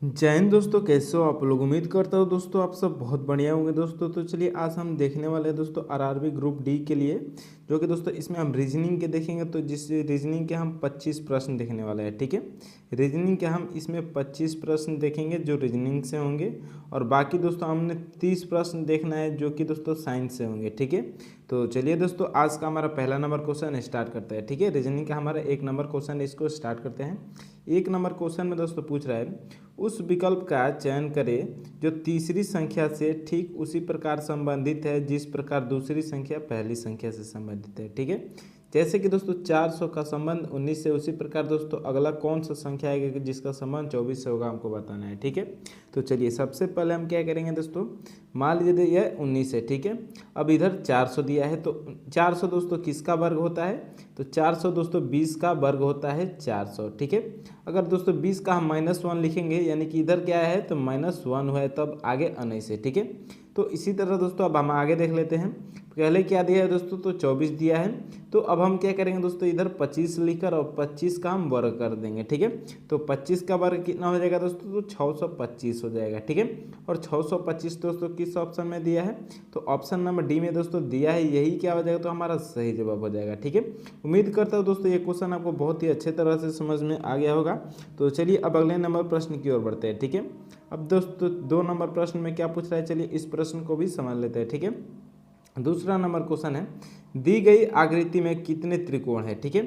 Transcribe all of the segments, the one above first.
जय हिंद दोस्तों, कैसे हो आप लोग। उम्मीद करता हूँ दोस्तों आप सब बहुत बढ़िया होंगे दोस्तों। तो चलिए आज हम देखने वाले हैं दोस्तों आरआरबी ग्रुप डी के लिए, जो कि दोस्तों इसमें हम रीजनिंग के देखेंगे। तो जिस रीजनिंग के हम 25 प्रश्न देखने वाले हैं, ठीक है। रीजनिंग के हम इसमें 25 प्रश्न देखेंगे जो रीजनिंग से होंगे, और बाकी दोस्तों हमने 30 प्रश्न देखना है जो कि दोस्तों साइंस से होंगे, ठीक है। तो चलिए दोस्तों आज का हमारा पहला नंबर क्वेश्चन स्टार्ट करते हैं, ठीक है। रीजनिंग का हमारा 1 नंबर क्वेश्चन है, इसको स्टार्ट करते हैं। 1 नंबर क्वेश्चन में दोस्तों पूछ रहा है, उस विकल्प का चयन करें जो तीसरी संख्या से ठीक उसी प्रकार संबंधित है जिस प्रकार दूसरी संख्या पहली संख्या से संबंधित है, ठीक है। जैसे कि दोस्तों 400 का संबंध 19 से, उसी प्रकार दोस्तों अगला कौन सा संख्या आएगा कि जिसका संबंध 24 से होगा, हमको बताना है, ठीक है। तो चलिए सबसे पहले हम क्या करेंगे दोस्तों, मान लीजिए यह 19 है, ठीक है। अब इधर 400 दिया है, तो 400 दोस्तों किसका वर्ग होता है, तो 400 दोस्तों 20 का वर्ग होता है 400, ठीक है। अगर दोस्तों 20 का हम -1 लिखेंगे, यानी कि इधर क्या है तो -1 हुआ है, तब आगे 19 है, ठीक है। तो इसी तरह दोस्तों अब हम आगे देख लेते हैं। पहले क्या दिया है दोस्तों, तो 24 दिया है। तो अब हम क्या करेंगे दोस्तों, इधर 25 लिखकर और 25 का हम वर्ग कर देंगे, ठीक है। तो 25 का वर्ग कितना हो जाएगा दोस्तों, तो 625 हो जाएगा, ठीक है। और 625 दोस्तों किस ऑप्शन में दिया है, तो ऑप्शन नंबर डी में दोस्तों दिया है। यही क्या हो जाएगा, तो हमारा सही जवाब हो जाएगा, ठीक है। उम्मीद करता हूँ दोस्तों ये क्वेश्चन आपको बहुत ही अच्छे तरह से समझ में आ गया होगा। तो चलिए अब अगले नंबर प्रश्न की ओर बढ़ते हैं, ठीक है। अब दोस्तों 2 नंबर प्रश्न में क्या पूछ रहा है, चलिए इस प्रश्न को भी समझ लेते हैं, ठीक है। दूसरा नंबर क्वेश्चन है, दी गई आकृति में कितने त्रिकोण है, ठीक है।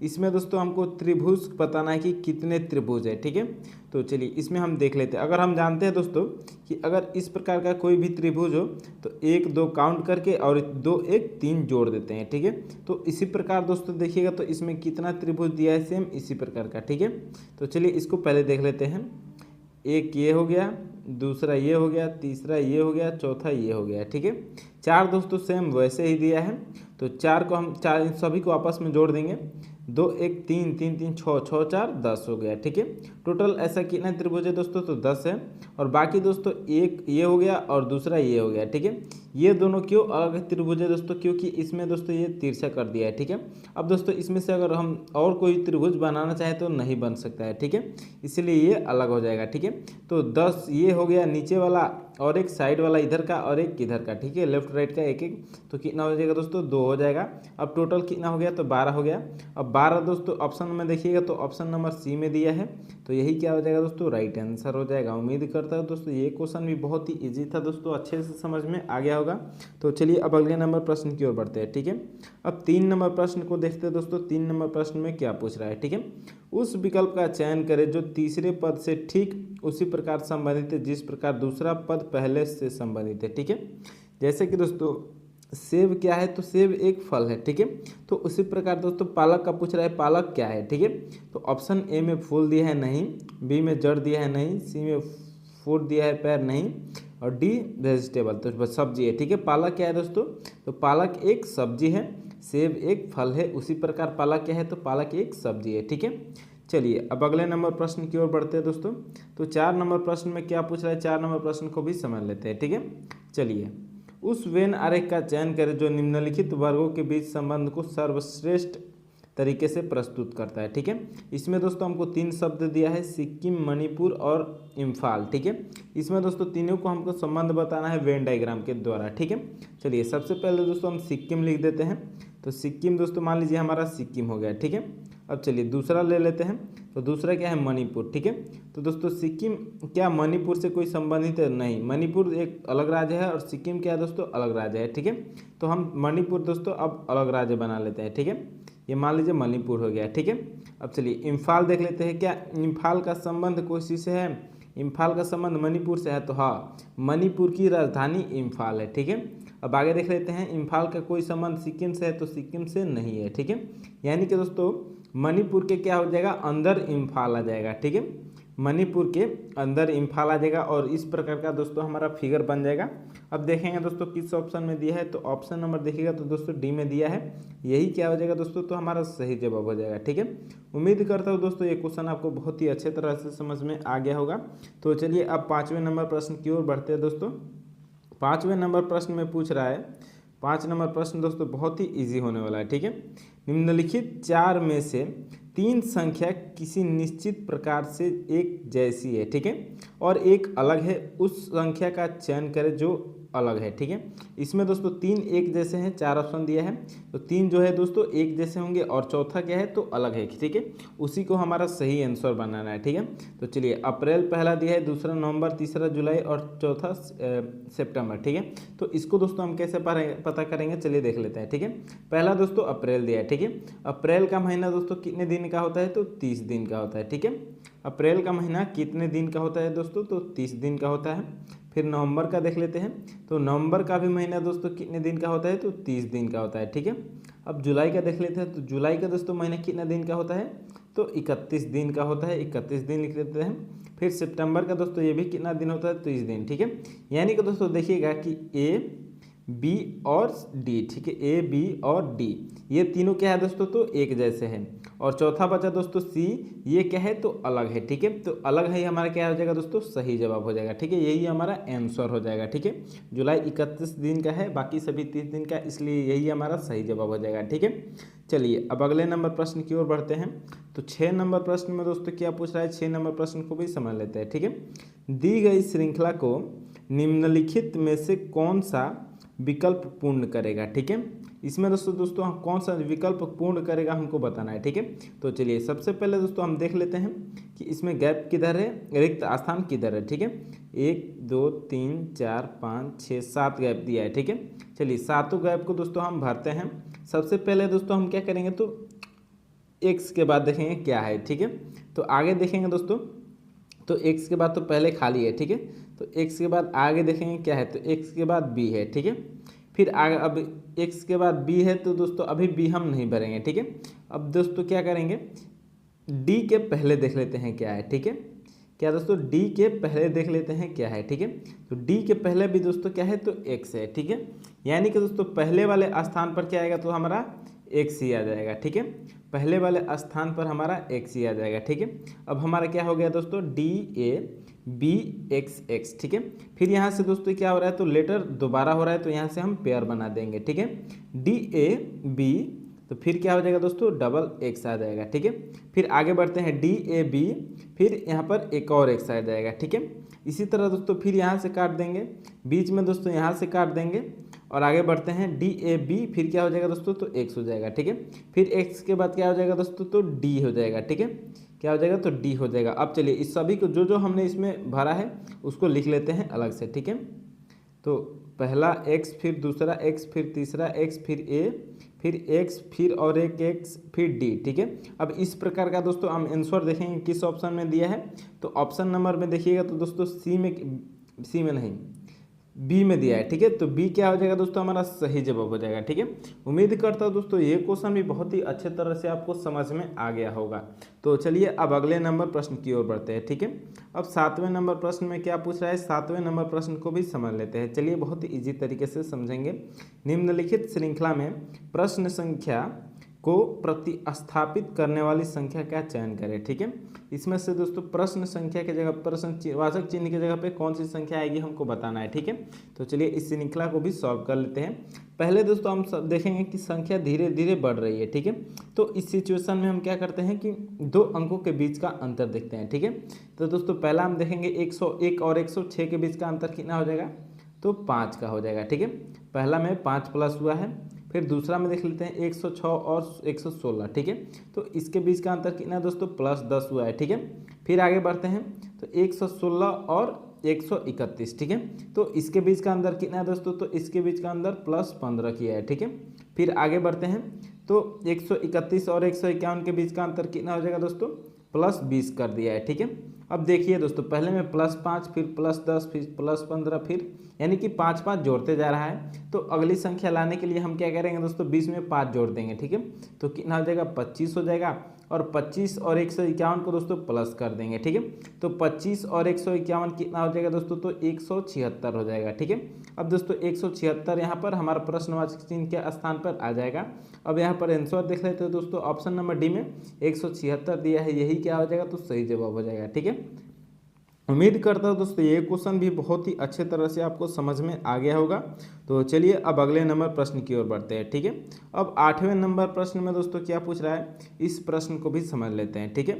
इसमें दोस्तों हमको त्रिभुज बताना है कि कितने त्रिभुज है, ठीक है। तो चलिए इसमें हम देख लेते हैं। अगर हम जानते हैं दोस्तों कि अगर इस प्रकार का कोई भी त्रिभुज हो तो 1 2 काउंट करके और 2 1 3 जोड़ देते हैं, ठीक है। तो इसी प्रकार दोस्तों देखिएगा तो इसमें कितना त्रिभुज दिया है, सेम इसी प्रकार का, ठीक है। तो चलिए इसको पहले देख लेते हैं। एक ये हो गया, दूसरा ये हो गया, तीसरा ये हो गया, चौथा ये हो गया, ठीक है। 4 दोस्तों सेम वैसे ही दिया है, तो 4 को हम सभी को आपस में जोड़ देंगे। 2 1 3 3 3 6 6 4 10 हो गया, ठीक है। टोटल ऐसा कितना त्रिभुज है दोस्तों, तो 10 है। और बाकी दोस्तों एक ये हो गया और दूसरा ये हो गया, ठीक है। ये दोनों क्यों अलग त्रिभुज है दोस्तों, क्योंकि इसमें दोस्तों ये तिरछा कर दिया है, ठीक है। अब दोस्तों इसमें से अगर हम और कोई त्रिभुज बनाना चाहें तो नहीं बन सकता है, ठीक है। इसलिए ये अलग हो जाएगा, ठीक है। तो 10 ये हो गया नीचे वाला, और एक साइड वाला इधर का और एक इधर का, ठीक है। लेफ्ट राइट का एक एक, तो कितना हो जाएगा दोस्तों, 2 हो जाएगा। अब टोटल कितना हो गया, तो 12 हो गया। अब 12 दोस्तों ऑप्शन में देखिएगा तो ऑप्शन नंबर सी में दिया है, तो यही क्या हो जाएगा दोस्तों, राइट आंसर हो जाएगा। उम्मीद करता हूँ दोस्तों ये क्वेश्चन भी बहुत ही ईजी था दोस्तों, अच्छे से समझ में आ गया होगा। तो चलिए अब अगले नंबर प्रश्न की ओर बढ़ते हैं, ठीक है। अब 3 नंबर प्रश्न को देखते हैं दोस्तों। 3 नंबर प्रश्न में क्या पूछ रहा है, ठीक है। उस विकल्प का चयन करें जो तीसरे पद से ठीक उसी प्रकार संबंधित है जिस प्रकार दूसरा पद पहले से संबंधित है, ठीक है। जैसे कि दोस्तों सेब क्या है, तो सेब एक फल है, ठीक है। तो उसी प्रकार दोस्तों पालक का पूछ रहा है, पालक क्या है, ठीक है। तो ऑप्शन ए में फूल दिया है नहीं, बी में जड़ दिया है नहीं, सी में फूट दिया है पैर नहीं, और डी वेजिटेबल तो बस सब्जी है, ठीक है। पालक क्या है दोस्तों, तो पालक एक सब्जी है, सेब एक फल है, उसी प्रकार पालक क्या है, तो पालक एक सब्जी है, ठीक है। चलिए अब अगले नंबर प्रश्न की ओर बढ़ते हैं दोस्तों। तो 4 नंबर प्रश्न में क्या पूछ रहा है, 4 नंबर प्रश्न को भी समझ लेते हैं, ठीक है। चलिए उस वेन आरेख का चयन करें जो निम्नलिखित वर्गों के बीच संबंध को सर्वश्रेष्ठ तरीके से प्रस्तुत करता है, ठीक है। इसमें दोस्तों हमको 3 शब्द दिया है, सिक्किम, मणिपुर और इम्फाल, ठीक है। इसमें दोस्तों तीनों को हमको संबंध बताना है वेन डायग्राम के द्वारा, ठीक है। चलिए सबसे पहले दोस्तों हम सिक्किम लिख देते हैं। तो सिक्किम दोस्तों मान लीजिए हमारा सिक्किम हो गया, ठीक है। अब चलिए दूसरा ले लेते हैं। तो दूसरा क्या है, मणिपुर, ठीक है। तो दोस्तों सिक्किम क्या मणिपुर से कोई संबंधित है, नहीं, मणिपुर एक अलग राज्य है और सिक्किम क्या है दोस्तों, अलग राज्य है, ठीक है। तो हम मणिपुर दोस्तों अब अलग राज्य बना लेते हैं, ठीक है। ये मान लीजिए मणिपुर हो गया, ठीक है। अब चलिए इम्फाल देख लेते हैं, क्या इम्फाल का संबंध कोई चीज़ से है, इम्फाल का संबंध मणिपुर से है, तो हाँ मणिपुर की राजधानी इम्फाल है, ठीक है। अब आगे देख लेते हैं, इम्फाल का कोई संबंध सिक्किम से है, तो सिक्किम से नहीं है, ठीक है। यानी कि दोस्तों मणिपुर के क्या हो जाएगा, अंदर इम्फाल आ जाएगा, ठीक है। मणिपुर के अंदर इम्फाल आ जाएगा और इस प्रकार का दोस्तों हमारा फिगर बन जाएगा। अब देखेंगे दोस्तों किस ऑप्शन में दिया है, तो ऑप्शन नंबर देखिएगा तो दोस्तों डी में दिया है। यही क्या हो जाएगा दोस्तों, तो हमारा सही जवाब हो जाएगा, ठीक है। उम्मीद करता हूँ दोस्तों ये क्वेश्चन आपको बहुत ही अच्छे तरह से समझ में आ गया होगा। तो चलिए अब 5वें नंबर प्रश्न की ओर बढ़ते हैं दोस्तों। 5वें नंबर प्रश्न में पूछ रहा है, 5 नंबर प्रश्न दोस्तों बहुत ही ईजी होने वाला है, ठीक है। निम्नलिखित 4 में से 3 संख्या किसी निश्चित प्रकार से एक जैसी है, ठीक है, और एक अलग है, उस संख्या का चयन करें जो अलग है, ठीक है। इसमें दोस्तों 3 एक जैसे हैं, 4 ऑप्शन दिया है, तो 3 जो है दोस्तों एक जैसे होंगे और चौथा क्या है तो अलग है, ठीक है। उसी को हमारा सही आंसर बनाना है, ठीक है। तो चलिए, अप्रैल पहला दिया है, दूसरा नवंबर, तीसरा जुलाई और चौथा सितंबर, ठीक है। तो इसको दोस्तों हम कैसे पता करेंगे, चलिए देख लेते हैं, ठीक है। पहला दोस्तों अप्रैल दिया है, ठीक है। अप्रैल का महीना दोस्तों कितने दिन का होता है तो 30 दिन का होता है, ठीक है। अप्रैल का महीना कितने दिन का होता है दोस्तों तो 30 दिन का होता है। फिर नवंबर का देख लेते हैं, तो नवंबर का भी महीना दोस्तों कितने दिन का होता है तो 30 दिन का होता है, ठीक है। अब जुलाई का देख लेते हैं, तो जुलाई का दोस्तों महीना कितना दिन का होता है तो 31 दिन का होता है, 31 दिन लिख लेते हैं। फिर सितंबर का दोस्तों ये भी कितना दिन होता है 30 दिन, ठीक है। यानी कि दोस्तों देखिएगा कि ए बी और डी, ठीक है, ए बी और डी ये तीनों क्या है दोस्तों तो एक जैसे हैं, और चौथा बचा दोस्तों सी, ये क्या है तो अलग है, ठीक है। तो अलग है हमारा क्या हो जाएगा दोस्तों सही जवाब हो जाएगा, ठीक है, यही हमारा आंसर हो जाएगा, ठीक है। जुलाई 31 दिन का है, बाकी सभी 30 दिन का, इसलिए यही हमारा सही जवाब हो जाएगा, ठीक है। चलिए अब अगले नंबर प्रश्न की ओर बढ़ते हैं। तो 6 नंबर प्रश्न में दोस्तों क्या पूछ रहा है, 6 नंबर प्रश्न को भी समझ लेते हैं, ठीक है। दी गई श्रृंखला को निम्नलिखित में से कौन सा विकल्प पूर्ण करेगा, ठीक है। इसमें दोस्तों हम कौन सा विकल्प पूर्ण करेगा हमको बताना है, ठीक है। तो चलिए सबसे पहले दोस्तों हम देख लेते हैं कि इसमें गैप किधर है, रिक्त स्थान किधर है, ठीक है। 1 2 3 4 5 6 7 गैप दिया है, ठीक है। चलिए सातों गैप को दोस्तों हम भरते हैं। सबसे पहले दोस्तों हम क्या करेंगे तो एक्स के बाद देखेंगे क्या है, ठीक है। तो आगे देखेंगे दोस्तों, तो एक्स के बाद तो पहले खाली है, ठीक है। तो एक्स के बाद आगे देखेंगे क्या है, तो एक्स के बाद बी है, ठीक है। फिर आगे अब एक्स के बाद बी है, तो दोस्तों अभी बी हम नहीं भरेंगे, ठीक है। अब दोस्तों क्या करेंगे, डी के पहले देख लेते हैं क्या है, ठीक है। क्या दोस्तों डी के पहले देख लेते हैं क्या है, ठीक है। तो डी के पहले भी दोस्तों क्या है तो एक्स है, ठीक है। यानी कि दोस्तों पहले वाले स्थान पर क्या आएगा तो हमारा एक्स ही आ जाएगा, ठीक है। पहले वाले स्थान पर हमारा एक्स ही आ जाएगा, ठीक है। अब हमारा क्या हो गया दोस्तों D A B X X, ठीक है। फिर यहाँ से दोस्तों क्या हो रहा है तो लेटर दोबारा हो रहा है, तो यहाँ से हम पेयर बना देंगे, ठीक है। डी ए बी, तो फिर क्या हो जाएगा दोस्तों डबल एक्स आ जाएगा, ठीक है। फिर आगे बढ़ते हैं डी ए बी, फिर यहाँ पर एक और एक्स आ जाएगा, ठीक है। इसी तरह दोस्तों फिर यहाँ से काट देंगे, बीच में दोस्तों यहाँ से काट देंगे, और आगे बढ़ते हैं डी ए बी, फिर क्या हो जाएगा दोस्तों तो एक्स हो जाएगा, ठीक है। फिर एक्स के बाद क्या हो जाएगा दोस्तों तो डी हो जाएगा, ठीक है। क्या हो जाएगा तो डी हो जाएगा। अब चलिए इस सभी को जो जो हमने इसमें भरा है उसको लिख लेते हैं अलग से, ठीक है। तो पहला एक्स, फिर दूसरा एक्स, फिर तीसरा एक्स, फिर ए, फिर एक्स, फिर और एक एक्स, फिर डी, ठीक है। अब इस प्रकार का दोस्तों हम आंसर देखेंगे किस ऑप्शन में दिया है, तो ऑप्शन नंबर में देखिएगा तो दोस्तों सी में नहीं बी में दिया है, ठीक है। तो बी क्या हो जाएगा दोस्तों हमारा सही जवाब हो जाएगा, ठीक है। उम्मीद करता हूँ दोस्तों ये क्वेश्चन भी बहुत ही अच्छे तरह से आपको समझ में आ गया होगा। तो चलिए अब अगले नंबर प्रश्न की ओर बढ़ते हैं, ठीक है। अब 7वें नंबर प्रश्न में क्या पूछ रहा है, 7वें नंबर प्रश्न को भी समझ लेते हैं। चलिए बहुत ही ईजी तरीके से समझेंगे। निम्नलिखित श्रृंखला में प्रश्न संख्या को प्रतिस्थापित करने वाली संख्या का चयन करें, ठीक है। इसमें से दोस्तों प्रश्न संख्या की जगह प्रश्नवाचक चिन्ह की जगह पे कौन सी संख्या आएगी हमको बताना है, ठीक है। तो चलिए इस श्रृंखला को भी सॉल्व कर लेते हैं। पहले दोस्तों हम सब देखेंगे कि संख्या धीरे धीरे बढ़ रही है, ठीक है। तो इस सिचुएशन में हम क्या करते हैं कि 2 अंकों के बीच का अंतर देखते हैं, ठीक है। तो दोस्तों पहला हम देखेंगे 101 और 106 के बीच का अंतर कितना हो जाएगा तो 5 का हो जाएगा, ठीक है। पहला में 5 प्लस हुआ है। फिर दूसरा में देख लेते हैं 106 और 116, ठीक है। तो इसके बीच का अंतर कितना है दोस्तों प्लस 10 हुआ है, ठीक है। फिर आगे बढ़ते हैं तो 116 और 131, ठीक है। तो इसके बीच का अंतर कितना है दोस्तों तो इसके बीच का अंतर प्लस 15 किया है, ठीक है। फिर आगे बढ़ते हैं तो 131 और 151 के बीच का अंतर कितना हो जाएगा दोस्तों प्लस 20 कर दिया है, ठीक है। अब देखिए दोस्तों पहले में +5, फिर +10, फिर +15, फिर यानी कि 5 5 जोड़ते जा रहा है। तो अगली संख्या लाने के लिए हम क्या करेंगे दोस्तों 20 में 5 जोड़ देंगे, ठीक है। तो कितना हो जाएगा 25 हो जाएगा, और 25 और 151 को दोस्तों प्लस कर देंगे, ठीक है। तो 25 और 151 कितना हो जाएगा दोस्तों तो 176 हो जाएगा, ठीक है। अब दोस्तों 176 यहाँ पर हमारा प्रश्नवाचक चिन्ह के स्थान पर आ जाएगा। अब यहाँ पर आंसर देख लेते हैं दोस्तों, ऑप्शन नंबर डी में 176 दिया है, यही क्या हो जाएगा तो सही जवाब हो जाएगा, ठीक है। उम्मीद करता हूँ दोस्तों ये क्वेश्चन भी बहुत ही अच्छे तरह से आपको समझ में आ गया होगा। तो चलिए अब अगले नंबर प्रश्न की ओर बढ़ते हैं। ठीक है, अब 8वें नंबर प्रश्न में दोस्तों क्या पूछ रहा है, इस प्रश्न को भी समझ लेते हैं। ठीक है,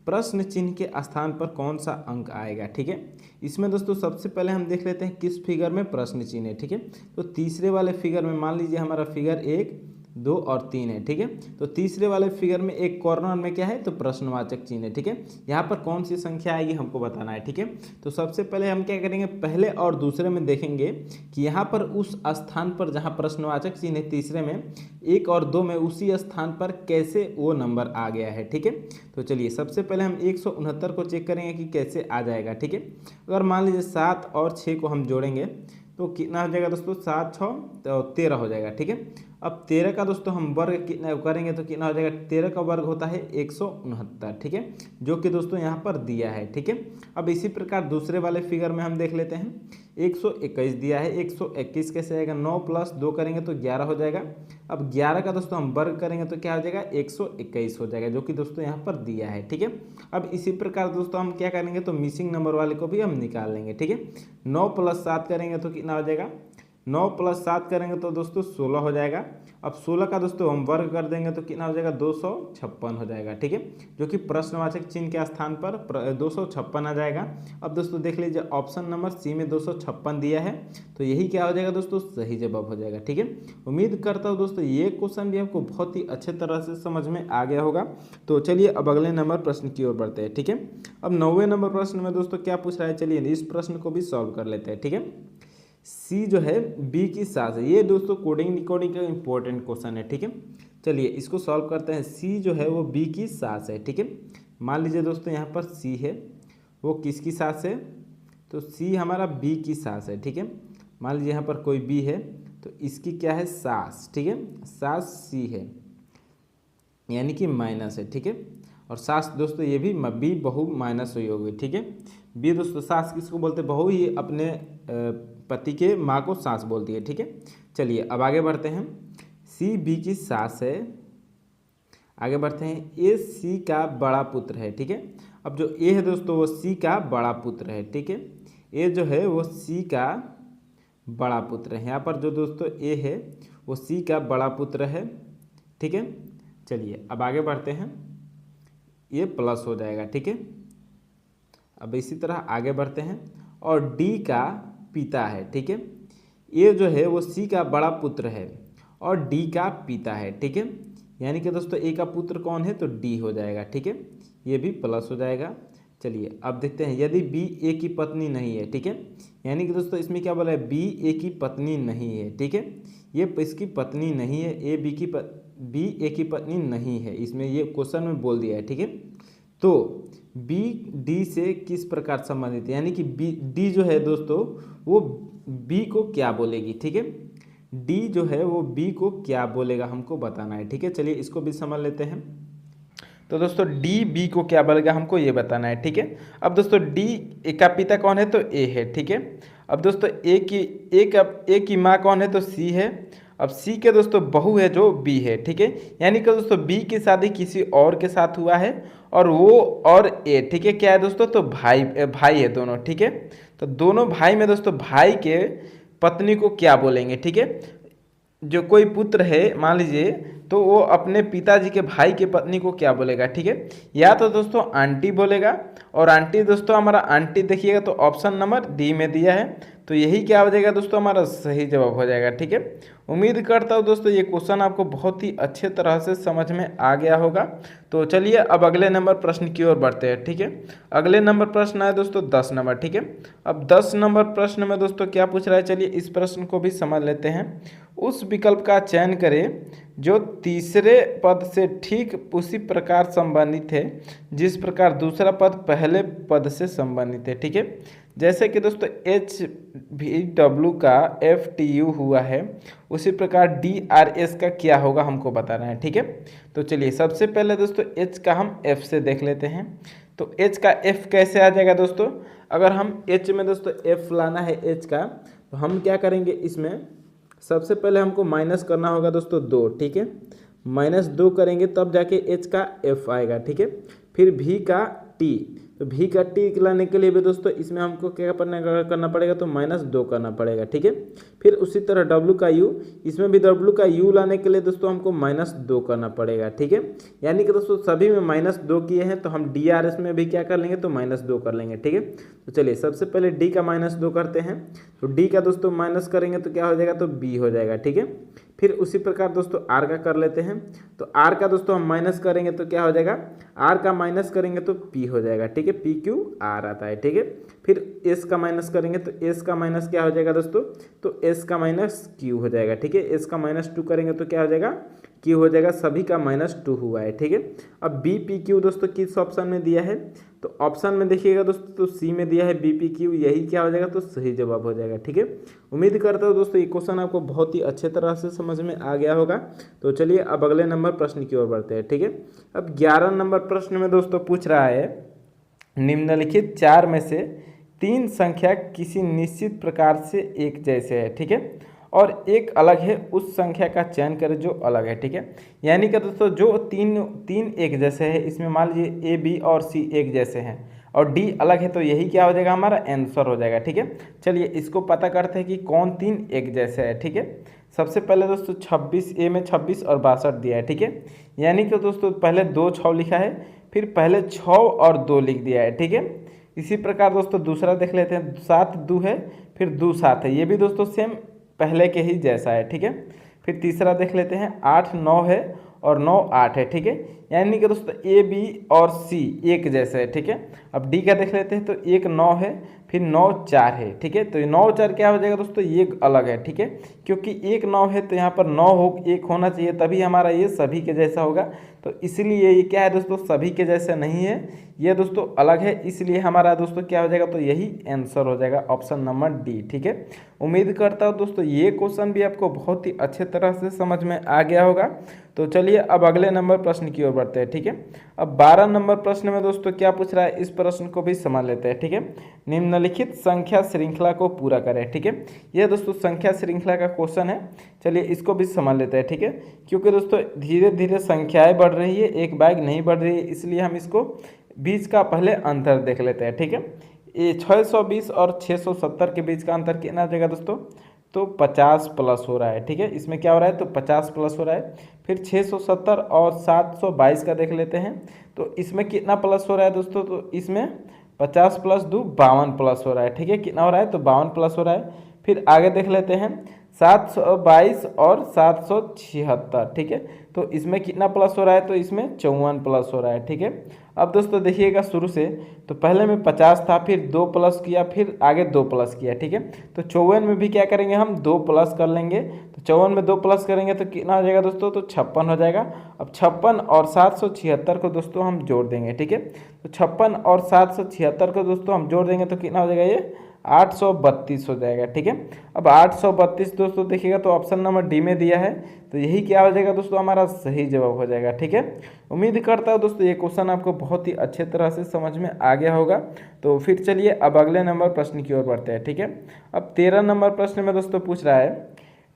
प्रश्न चिन्ह के स्थान पर कौन सा अंक आएगा। ठीक है, इसमें दोस्तों सबसे पहले हम देख लेते हैं किस फिगर में प्रश्न चिन्ह है। ठीक है, तो तीसरे वाले फिगर में मान लीजिए हमारा फिगर 1, 2 और 3 है। ठीक है, तो तीसरे वाले फिगर में एक कॉर्नर में क्या है, तो प्रश्नवाचक चिन्ह है। ठीक है, यहाँ पर कौन सी संख्या आएगी हमको बताना है। ठीक है, तो सबसे पहले हम क्या करेंगे, पहले और दूसरे में देखेंगे कि यहाँ पर उस स्थान पर जहाँ प्रश्नवाचक चिन्ह है तीसरे में, 1 और 2 में उसी स्थान पर कैसे वो नंबर आ गया है। ठीक है, तो चलिए सबसे पहले हम 169 को चेक करेंगे कि कैसे आ जाएगा। ठीक है, अगर मान लीजिए 7 और 6 को हम जोड़ेंगे तो कितना हो जाएगा दोस्तों, 7 6 तो 13 हो जाएगा। ठीक है, अब 13 का दोस्तों हम वर्ग कितना करेंगे तो कितना हो जाएगा, 13 का वर्ग होता है 169। ठीक है, जो कि दोस्तों यहाँ पर दिया है। ठीक है, अब इसी प्रकार दूसरे वाले फिगर में हम देख लेते हैं, 121 दिया है, 121 कैसे आएगा, 9 + 2 करेंगे तो 11 हो जाएगा। अब 11 का दोस्तों हम वर्ग करेंगे तो क्या हो जाएगा, 121 हो जाएगा, जो कि दोस्तों यहाँ पर दिया है। ठीक है, अब इसी प्रकार दोस्तों हम क्या करेंगे, तो मिसिंग नंबर वाले को भी हम निकाल लेंगे। ठीक है, 9 + 7 करेंगे तो कितना हो जाएगा, 9 + 7 करेंगे तो दोस्तों 16 हो जाएगा। अब 16 का दोस्तों हम वर्ग कर देंगे तो कितना हो जाएगा, 256 हो जाएगा। ठीक है, जो कि प्रश्नवाचक चिन्ह के स्थान पर 256 आ जाएगा। अब दोस्तों देख लीजिए ऑप्शन नंबर सी में 256 दिया है, तो यही क्या हो जाएगा दोस्तों, सही जवाब हो जाएगा। ठीक है, उम्मीद करता हूँ दोस्तों ये क्वेश्चन भी आपको बहुत ही अच्छे तरह से समझ में आ गया होगा। तो चलिए अब अगले नंबर प्रश्न की ओर बढ़ते हैं। ठीक है, अब 9वें नंबर प्रश्न में दोस्तों क्या पूछ रहा है, चलिए इस प्रश्न को भी सॉल्व कर लेते हैं। ठीक है, सी जो है बी की सास है, ये दोस्तों कोडिंग डिकोडिंग का इंपॉर्टेंट क्वेश्चन है। ठीक है, चलिए इसको सॉल्व करते हैं। सी जो है वो बी की सास है। ठीक है, मान लीजिए दोस्तों यहाँ पर सी है, वो किसकी सास है, तो सी हमारा बी की सास है। ठीक है, मान लीजिए यहाँ पर कोई बी है तो इसकी क्या है, सास। ठीक है, सास सी है यानी कि माइनस है। ठीक है, और सास दोस्तों ये भी बी बहु माइनस हुई होगी। ठीक है, बी दोस्तों सास किसको बोलते हैं, बहू ही अपने पति के माँ को सास बोलती है। ठीक है, चलिए अब आगे बढ़ते हैं। सी बी की सास है, आगे बढ़ते हैं। ए सी का बड़ा पुत्र है। ठीक है, अब जो ए है दोस्तों वो सी का बड़ा पुत्र है। ठीक है, ए जो है वो सी का बड़ा पुत्र है। यहाँ पर जो दोस्तों ए है वो सी का बड़ा पुत्र है। ठीक है, चलिए अब आगे बढ़ते हैं, ये प्लस हो जाएगा। ठीक है, अब इसी तरह आगे बढ़ते हैं, और डी का पिता है। ठीक है, ये जो है वो सी का बड़ा पुत्र है और डी का पिता है। ठीक है, यानी कि दोस्तों ए का पुत्र कौन है, तो डी हो जाएगा। ठीक है, ये भी प्लस हो जाएगा। चलिए अब देखते हैं, यदि बी ए की पत्नी नहीं है। ठीक है, यानी कि दोस्तों इसमें क्या बोला है, बी ए की पत्नी नहीं है। ठीक है, ये इसकी पत्नी नहीं है, ए बी की बी ए की पत्नी नहीं है, इसमें ये क्वेश्चन में बोल दिया है। ठीक है, तो बी डी से किस प्रकार संबंधित है, यानी कि बी डी जो है दोस्तों वो बी को क्या बोलेगी। ठीक है, डी जो है वो बी को क्या बोलेगा हमको बताना है। ठीक है, चलिए इसको भी समझ लेते हैं। तो दोस्तों डी बी को क्या बोलेगा हमको ये बताना है। ठीक है, अब दोस्तों डी का पिता कौन है, तो ए है। ठीक है, अब दोस्तों ए की माँ कौन है, तो सी है। अब सी के दोस्तों बहू है जो बी है। ठीक है, यानी कि दोस्तों बी की शादी किसी और के साथ हुआ है, और वो और ए, ठीक है, क्या है दोस्तों, तो भाई है दोनों। ठीक है, तो दोनों भाई में दोस्तों भाई के पत्नी को क्या बोलेंगे। ठीक है, जो कोई पुत्र है मान लीजिए, तो वो अपने पिताजी के भाई के पत्नी को क्या बोलेगा। ठीक है, या तो दोस्तों आंटी बोलेगा, और आंटी दोस्तों हमारा आंटी देखिएगा तो ऑप्शन नंबर डी में दिया है, तो यही क्या हो जाएगा दोस्तों, हमारा सही जवाब हो जाएगा। ठीक है, उम्मीद करता हूँ दोस्तों ये क्वेश्चन आपको बहुत ही अच्छे तरह से समझ में आ गया होगा। तो चलिए अब अगले नंबर प्रश्न की ओर बढ़ते हैं। ठीक है, अगले नंबर प्रश्न है दोस्तों 10 नंबर। ठीक है, अब 10 नंबर प्रश्न में दोस्तों क्या पूछ रहा है, चलिए इस प्रश्न को भी समझ लेते हैं। उस विकल्प का चयन करें जो तीसरे पद से ठीक उसी प्रकार संबंधित है जिस प्रकार दूसरा पद पहले पद से संबंधित है। ठीक है, जैसे कि दोस्तों एच भी डब्ल्यू का एफ टी यू हुआ है, उसी प्रकार डी आर एस का क्या होगा हमको बताना है। ठीक है, तो चलिए सबसे पहले दोस्तों एच का हम एफ से देख लेते हैं। तो एच का एफ कैसे आ जाएगा दोस्तों, अगर हम एच में दोस्तों एफ लाना है एच का, तो हम क्या करेंगे, इसमें सबसे पहले हमको माइनस करना होगा दोस्तों 2। ठीक है, -2 करेंगे तब जाके एच का एफ आएगा। ठीक है, फिर भी का टी, तो v का t लाने के लिए भी दोस्तों इसमें हमको क्या करना पड़ेगा, तो -2 करना पड़ेगा, ठीक है। फिर उसी तरह w का u, इसमें भी w का u लाने के लिए दोस्तों हमको -2 करना पड़ेगा, ठीक है। यानी कि दोस्तों सभी में -2 किए हैं, तो हम DRS में भी क्या कर लेंगे, तो -2 कर लेंगे, ठीक है। तो चलिए सबसे पहले d का -2 करते हैं। तो d का दोस्तों माइनस करेंगे तो क्या हो जाएगा, तो b हो जाएगा, ठीक है। फिर उसी प्रकार दोस्तों r का कर लेते हैं। तो r का दोस्तों हम माइनस करेंगे तो क्या हो जाएगा, r का माइनस करेंगे तो p हो जाएगा, ठीक है। p q r आता है, ठीक है। फिर s का माइनस करेंगे तो s का माइनस क्या हो जाएगा दोस्तों, तो s का माइनस q हो जाएगा, ठीक है। s का -2 करेंगे तो क्या हो जाएगा, q हो जाएगा, सभी का -2 हुआ है, ठीक है। अब b p q दोस्तों किस ऑप्शन में दिया है, तो ऑप्शन में देखिएगा दोस्तों, तो सी में दिया है b p q, यही क्या हो जाएगा, तो सही जवाब हो जाएगा, ठीक है। उम्मीद करता हूँ दोस्तों ये क्वेश्चन आपको बहुत ही अच्छे तरह से समझ में आ गया होगा। तो चलिए अब अगले नंबर प्रश्न की ओर बढ़ते हैं, ठीक है। अब 11 नंबर प्रश्न में दोस्तों पूछ रहा है, निम्नलिखित 4 में से 3 संख्या किसी निश्चित प्रकार से एक जैसे है, ठीक है, और एक अलग है, उस संख्या का चयन करें जो अलग है, ठीक है। यानी कि दोस्तों जो तीन एक जैसे है, इसमें मान लीजिए ए बी और सी एक जैसे हैं और डी अलग है, तो यही क्या हो जाएगा, हमारा आंसर हो जाएगा, ठीक है। चलिए इसको पता करते हैं कि कौन 3 एक जैसे है, ठीक है। सबसे पहले दोस्तों 26 ए में 26 और 62 दिया है, ठीक है। यानी कि दोस्तों पहले 2 6 लिखा है, फिर पहले 6 और 2 लिख दिया है, ठीक है। इसी प्रकार दोस्तों दूसरा देख लेते हैं, 7 2 है, फिर 2 7 है, ये भी दोस्तों सेम पहले के ही जैसा है, ठीक है। फिर तीसरा देख लेते हैं, 8 9 है और 9 8 है, ठीक है। यानी कि दोस्तों ए बी और सी एक जैसे है, ठीक है। अब डी का देख लेते हैं, तो 1 9 है, फिर 9 4 है, ठीक है। तो 9 4 क्या हो जाएगा दोस्तों, ये अलग है, ठीक है, क्योंकि 1 9 है तो यहाँ पर 9 हो 1 होना चाहिए, तभी हमारा ये सभी के जैसा होगा। तो इसलिए ये क्या है दोस्तों, सभी के जैसा नहीं है, ये दोस्तों अलग है, इसलिए हमारा दोस्तों क्या हो जाएगा, तो यही आंसर हो जाएगा, ऑप्शन नंबर डी, ठीक है। उम्मीद करता हूँ दोस्तों ये क्वेश्चन भी आपको बहुत ही अच्छे तरह से समझ में आ गया होगा। तो चलिए अब अगले नंबर प्रश्न की ओर बढ़ते हैं, ठीक है। अब 12 नंबर प्रश्न में दोस्तों क्या पूछ रहा है, इस प्रश्न को भी समझ लेते हैं, ठीक है। निम्नलिखित संख्या श्रृंखला को पूरा करें, ठीक है। यह दोस्तों संख्या श्रृंखला का क्वेश्चन है, चलिए इसको भी समझ लेते हैं, ठीक है। क्योंकि दोस्तों धीरे धीरे संख्याएं बढ़ रही है, एक बैग नहीं बढ़ रही है, इसलिए हम इसको बीच का पहले अंतर देख लेते हैं, ठीक है। ये 620 और 670 के बीच का अंतर कितना आ जाएगा दोस्तों, तो 50 प्लस हो रहा है, ठीक है। इसमें क्या हो रहा है, तो 50 प्लस हो रहा है। फिर 670 और 722 का देख लेते हैं, तो इसमें कितना प्लस हो रहा है दोस्तों, तो इसमें 50 प्लस 2 52 प्लस हो रहा है, ठीक है। कितना हो रहा है, तो 52 प्लस हो रहा है। फिर आगे देख लेते हैं 722 और 776, ठीक है। तो इसमें कितना प्लस हो रहा है, तो इसमें 54 प्लस हो रहा है, ठीक है। अब दोस्तों देखिएगा शुरू से, तो पहले में 50 था, फिर 2 प्लस किया, फिर आगे 2 प्लस किया, ठीक है। तो 54 में भी क्या करेंगे, हम 2 प्लस कर लेंगे। तो 54 में 2 प्लस करेंगे तो कितना हो जाएगा दोस्तों, तो 56 हो जाएगा। अब 56 और 776 को दोस्तों हम जोड़ देंगे, ठीक है। तो 56 और 776 को दोस्तों हम जोड़ देंगे तो कितना हो जाएगा, ये 832 हो जाएगा, ठीक है। अब 832 दोस्तों देखिएगा तो ऑप्शन नंबर डी में दिया है, तो यही क्या हो जाएगा दोस्तों, हमारा सही जवाब हो जाएगा, ठीक है। उम्मीद करता हूँ दोस्तों ये क्वेश्चन आपको बहुत ही अच्छे तरह से समझ में आ गया होगा। तो फिर चलिए अब अगले नंबर प्रश्न की ओर बढ़ते हैं, ठीक है। अब 13 नंबर प्रश्न में दोस्तों पूछ रहा है,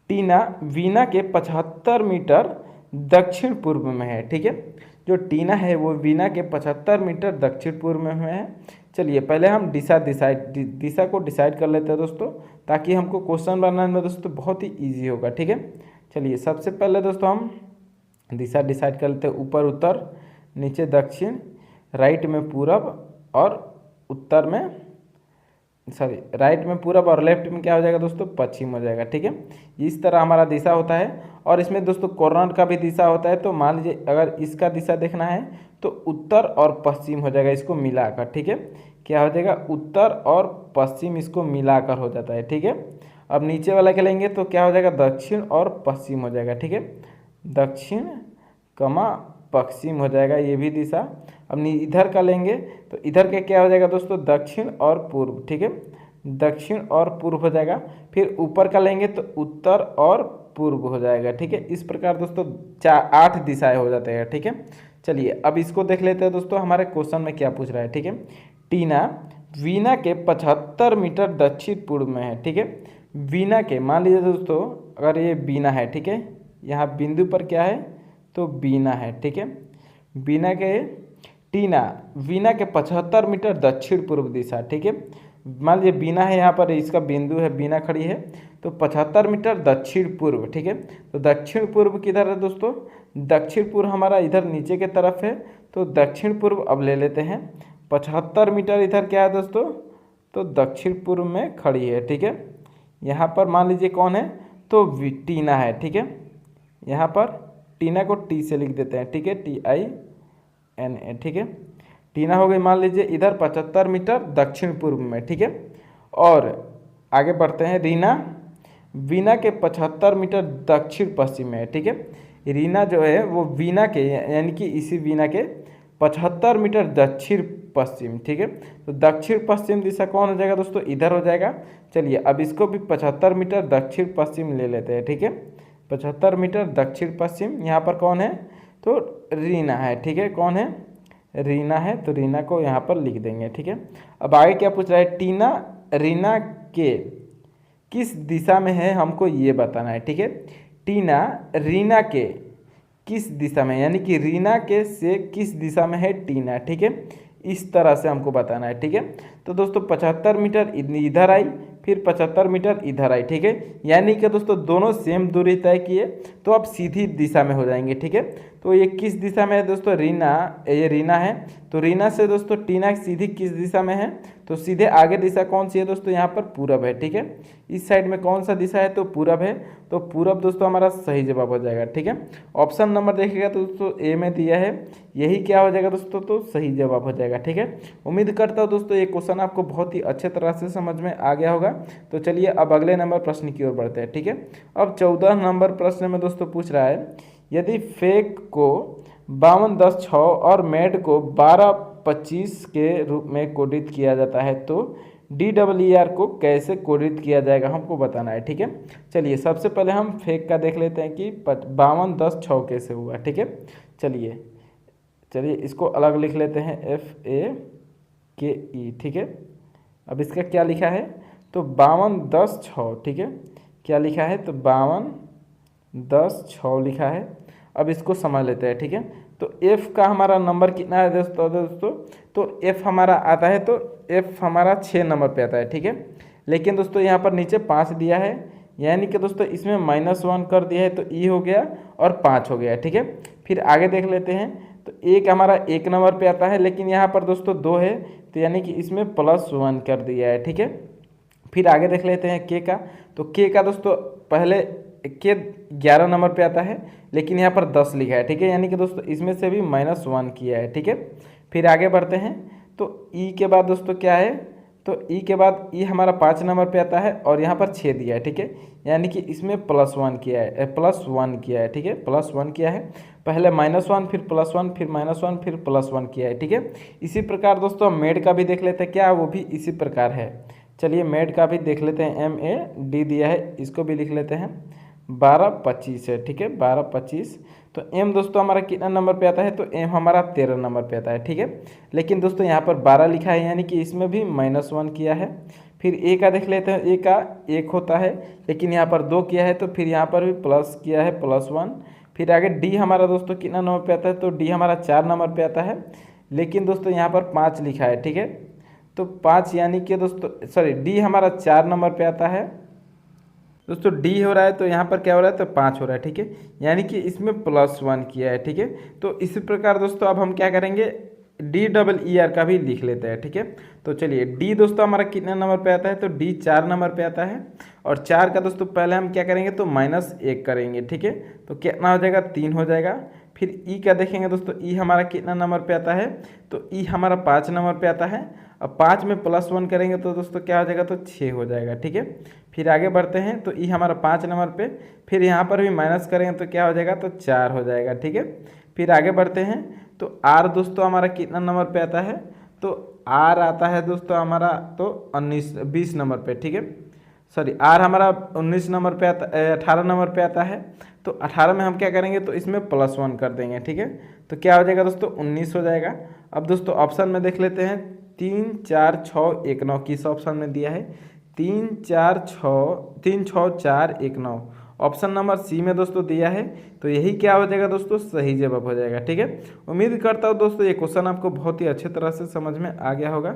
टीना वीना के 75 मीटर दक्षिण पूर्व में है, ठीक है। जो टीना है वो वीना के 75 मीटर दक्षिण पूर्व में है। चलिए पहले हम दिशा को डिसाइड कर लेते हैं दोस्तों, ताकि हमको क्वेश्चन बनाने में दोस्तों बहुत ही इजी होगा, ठीक है। चलिए सबसे पहले दोस्तों हम दिशा डिसाइड कर लेते हैं, ऊपर उत्तर, नीचे दक्षिण, राइट में पूरब और उत्तर में राइट में पूरब और लेफ्ट में क्या हो जाएगा दोस्तों, पश्चिम हो जाएगा, ठीक है। इस तरह हमारा दिशा होता है। और इसमें दोस्तों कोर्नर का भी दिशा होता है, तो मान लीजिए अगर इसका दिशा देखना है तो उत्तर और पश्चिम हो जाएगा, इसको मिलाकर, ठीक है। क्या हो जाएगा, उत्तर और पश्चिम इसको मिलाकर हो जाता है, ठीक है। अब नीचे वाला के लेंगे तो क्या हो जाएगा, दक्षिण और पश्चिम हो जाएगा, ठीक है। दक्षिण कमा पश्चिम हो जाएगा ये भी दिशा। अब इधर का लेंगे तो इधर के क्या हो जाएगा दोस्तों, दक्षिण और पूर्व, ठीक है। दक्षिण और पूर्व हो जाएगा। फिर ऊपर का लेंगे तो उत्तर और पूर्व हो जाएगा, ठीक है। इस प्रकार दोस्तों 8 दिशाएं हो जाते हैं, ठीक है। चलिए अब इसको देख लेते हैं दोस्तों, हमारे क्वेश्चन में क्या पूछ रहा है, ठीक है। टीना वीना के 75 मीटर दक्षिण पूर्व में है, ठीक है। वीना के मान लीजिए दोस्तों, अगर ये बीना है, ठीक है, यहाँ बिंदु पर क्या है, तो बीना है, ठीक है। बीना के टीना वीना के 75 मीटर दक्षिण पूर्व दिशा, ठीक है। मान लीजिए बीना है, यहाँ पर इसका बिंदु है, बीना खड़ी है, तो 75 मीटर दक्षिण पूर्व, ठीक है। तो दक्षिण पूर्व किधर है दोस्तों? दक्षिण पूर्व हमारा इधर नीचे के तरफ है, तो दक्षिण पूर्व अब ले लेते हैं। 75 मीटर इधर क्या है दोस्तों? तो दक्षिण पूर्व में खड़ी है, ठीक है। यहाँ पर मान लीजिए कौन है? तो टीना है, ठीक है। यहाँ पर टीना को टी से लिख देते हैं, ठीक है, TINA, ठीक है। टीना हो गई मान लीजिए इधर 75 मीटर दक्षिण पूर्व में, ठीक है। और आगे बढ़ते हैं, रीना वीना के 75 मीटर दक्षिण पश्चिम में है, ठीक है। रीना जो है वो वीना के यानी कि इसी वीना के 75 मीटर दक्षिण पश्चिम, ठीक है। तो दक्षिण पश्चिम दिशा कौन हो जाएगा दोस्तों? इधर हो जाएगा। चलिए अब इसको भी 75 मीटर दक्षिण पश्चिम ले लेते हैं, ठीक है। 75 मीटर दक्षिण पश्चिम, यहाँ पर कौन है? तो रीना है, ठीक है। कौन है? रीना है, तो रीना को यहाँ पर लिख देंगे, ठीक है। अब आगे क्या पूछ रहा है? टीना रीना के किस दिशा में है, हमको ये बताना है, ठीक है। टीना रीना के किस दिशा में, यानी कि रीना के से किस दिशा में है टीना, ठीक है। इस तरह से हमको बताना है, ठीक है। तो दोस्तों 75 मीटर इधर आई, फिर 75 मीटर इधर आई, ठीक है। यानी कि दोस्तों दोनों सेम दूरी तय किए, तो अब सीधी दिशा में हो जाएंगे, ठीक है। तो ये किस दिशा में है दोस्तों? रीना, ये रीना है, तो रीना से दोस्तों टीना सीधी किस दिशा में है? तो सीधे आगे दिशा कौन सी है दोस्तों? यहाँ पर पूरब है, ठीक है। इस साइड में कौन सा दिशा है? तो पूरब है, तो पूरब दोस्तों हमारा सही जवाब हो जाएगा, ठीक है। ऑप्शन नंबर देखिएगा तो दोस्तों ए में दिया है, यही क्या हो जाएगा दोस्तों? तो सही जवाब हो जाएगा, ठीक है। उम्मीद करता हूँ दोस्तों ये क्वेश्चन आपको बहुत ही अच्छे तरह से समझ में आ गया होगा। तो चलिए अब अगले नंबर प्रश्न की ओर बढ़ते हैं, ठीक है। अब 14 नंबर प्रश्न में दोस्तों पूछ रहा है, यदि फेक को 52, 10, 6 और मेड को 12, 25 के रूप में कोडित किया जाता है, तो DER को कैसे कोडित किया जाएगा, हमको बताना है, ठीक है। चलिए सबसे पहले हम फेक का देख लेते हैं कि 52, 10, 6 कैसे हुआ, ठीक है। चलिए इसको अलग लिख लेते हैं, FAKE, ठीक है। अब इसका क्या लिखा है? तो 52, 10, 6, ठीक है। क्या लिखा है? तो 52, 10, 6 लिखा है। अब इसको समझ लेते हैं, ठीक है। तो F का हमारा नंबर कितना है दोस्तों? तो F हमारा आता है, तो F हमारा 6 नंबर पे आता है, ठीक है। लेकिन दोस्तों यहाँ पर नीचे 5 दिया है, यानी कि दोस्तों इसमें -1 कर दिया है, तो E हो गया और 5 हो गया, ठीक है। फिर आगे देख लेते हैं, तो एक हमारा 1 नंबर पे आता है, लेकिन यहाँ पर दोस्तों 2 है, तो यानी कि इसमें +1 कर दिया है, ठीक है। फिर आगे देख लेते हैं K का, तो K का दोस्तों पहले K 11 नंबर पे आता है, लेकिन यहाँ पर 10 लिखा है, ठीक है। यानी कि दोस्तों इसमें से भी -1 किया है, ठीक है। फिर आगे बढ़ते हैं, तो E के बाद दोस्तों क्या है? तो E के बाद E हमारा 5 नंबर पे आता है और यहाँ पर 6 दिया है, ठीक है। यानी कि इसमें +1 किया है, +1 किया है, ठीक है। +1 किया है, पहले -1 फिर +1 फिर -1 फिर +1 किया है, ठीक है। इसी प्रकार दोस्तों मेड का भी देख लेते हैं, क्या वो भी इसी प्रकार है। चलिए मेड का भी देख लेते हैं, MAD दिया है, इसको भी लिख लेते हैं, 12, 25 है, ठीक है। 12, 25, तो M दोस्तों हमारा कितना नंबर पे आता है? तो M हमारा 13 नंबर पे आता है, ठीक है। लेकिन दोस्तों यहाँ पर 12 लिखा है, यानी कि इसमें भी -1 किया है। फिर A का देख लेते हैं, A का 1 होता है, लेकिन यहाँ पर 2 किया है, तो फिर यहाँ पर भी प्लस किया है, +1। फिर आगे D हमारा दोस्तों कितना नंबर पे आता है? तो D हमारा 4 नंबर पे आता है, लेकिन दोस्तों यहाँ पर 5 लिखा है, ठीक है। तो 5 यानी कि दोस्तों D हमारा 4 नंबर पे आता है दोस्तों, D हो रहा है, तो यहाँ पर क्या हो रहा है? तो 5 हो रहा है, ठीक है। यानी कि इसमें +1 किया है, ठीक है। तो इसी प्रकार दोस्तों अब हम क्या करेंगे? DER का भी लिख लेते हैं, ठीक है। तो चलिए D दोस्तों हमारा कितने नंबर पे आता है? तो D 4 नंबर पे आता है, और 4 का दोस्तों पहले हम क्या करेंगे? तो -1 करेंगे, ठीक है। तो कितना हो जाएगा? 3 हो जाएगा। फिर E का देखेंगे दोस्तों, E हमारा कितना नंबर पे आता है? तो E हमारा 5 नंबर पे आता है। अब 5 में +1 करेंगे तो दोस्तों क्या हो जाएगा? तो 6 हो जाएगा, ठीक है। फिर आगे बढ़ते हैं, तो E हमारा 5 नंबर पे, फिर यहाँ पर भी माइनस करेंगे तो क्या हो जाएगा? तो 4 हो जाएगा, ठीक है। फिर आगे बढ़ते हैं, तो R दोस्तों हमारा कितना नंबर पे आता है? तो R आता है दोस्तों हमारा तो 20 नंबर पे, ठीक है। R हमारा 19 नंबर पे आता, 18 नंबर पे आता है। तो 18 में हम क्या करेंगे? तो इसमें +1 कर देंगे, ठीक है। तो क्या हो जाएगा दोस्तों? 19 हो जाएगा। अब दोस्तों ऑप्शन में देख लेते हैं, 3, 4, 6, 1, 9 किस ऑप्शन में दिया है? 3, 4, 6, 3, 6, 4, 1, 9। ऑप्शन नंबर सी में दोस्तों दिया है, तो यही क्या हो जाएगा दोस्तों, सही जवाब हो जाएगा। ठीक है, उम्मीद करता हूँ दोस्तों ये क्वेश्चन आपको बहुत ही अच्छे तरह से समझ में आ गया होगा।